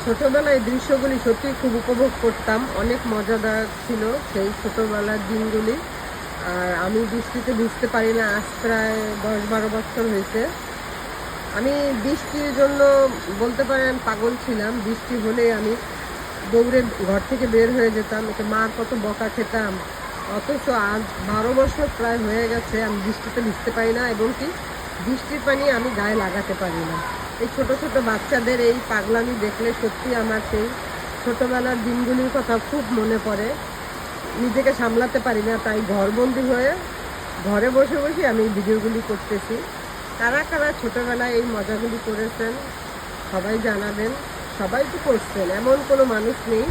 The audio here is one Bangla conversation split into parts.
ছোটবেলায় দৃশ্যগুলি সত্যি খুব উপভোগ করতাম, অনেক মজাদার ছিল সেই ছোটবেলার দিনগুলি। আর আমি বৃষ্টিতে ভিজতে পারি না, আজ প্রায় 10-12 বছর হয়েছে। আমি বৃষ্টির জন্য বলতে পারেন পাগল ছিলাম। বৃষ্টি হলে আমি দৌড়ে ঘর থেকে বের হয়ে যেতাম, এতে মার কত বকা খেতাম। অথচ আজ 12 বছর প্রায় হয়ে গেছে আমি বৃষ্টিতে ভিজতে পারি না, এবং কি বৃষ্টির পানি আমি গায়ে লাগাতে পারি না। এই ছোট ছোট বাচ্চাদের এই পাগলামি দেখলে সত্যি আমার সেই ছোটবেলার দিনগুলির কথা খুব মনে পড়ে। নিজেকে সামলাতে পারি না, তাই ঘরবন্দি হয়ে ঘরে বসে বসে আমি এই ভিডিওগুলি করতেছি। কারা কারা ছোটবেলায় এই মজাগুলি করেছেন সবাই জানাবেন। সবাই তো করছেন, এমন কোনো মানুষ নেই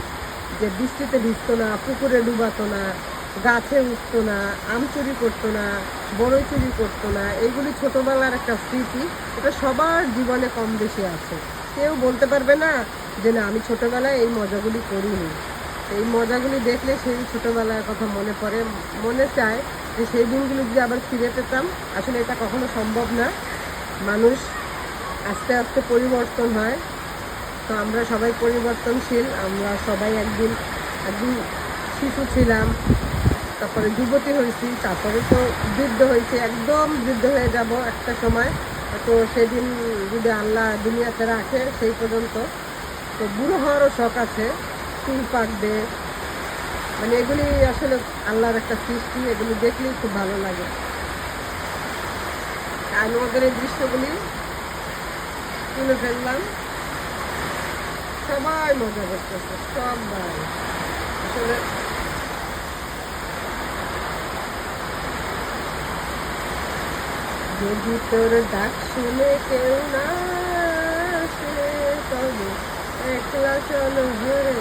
যে বৃষ্টিতে ভিজতো না, পুকুরে ডুবাতো না, গাছে উঠতো না, আম চুরি করতো না, বড়ই চুরি করতো না। এইগুলি ছোটবেলার একটা স্মৃতি, এটা সবার জীবনে কম বেশি আছে। কেউ বলতে পারবে না যে না আমি ছোটবেলায় এই মজাগুলি করিনি। এই মজাগুলি দেখলে সেই ছোটবেলার কথা মনে পড়ে, মনে চায় যে সেই দিনগুলি যদি আবার ফিরে পেতাম। আসলে এটা কখনো সম্ভব না, মানুষ আস্তে আস্তে পরিবর্তন হয়। তো আমরা সবাই পরিবর্তনশীল, আমরা সবাই একদিন একদিন শিশু ছিলাম, তারপরে যুবতী হয়েছি, তারপরে তো বৃদ্ধ হয়েছে, একদম বৃদ্ধ হয়ে যাব একটা সময়। তো সেদিন যদি আল্লাহ দুনিয়াতে রাখে সেই পর্যন্ত, তো বুড়ো হওয়ারও শখ আছে, চুল পাকবে, মানে এগুলি আসলে আল্লাহর একটা সৃষ্টি, এগুলি দেখলেই খুব ভালো লাগে। আর আমাদের এই দৃশ্যগুলি তুলে ফেললাম, সবাই মজা করতেছে, সবাই আসলে। যদি তোর ডাক শুনে কেউ না আসে, তবে একলা চলো ঘরে।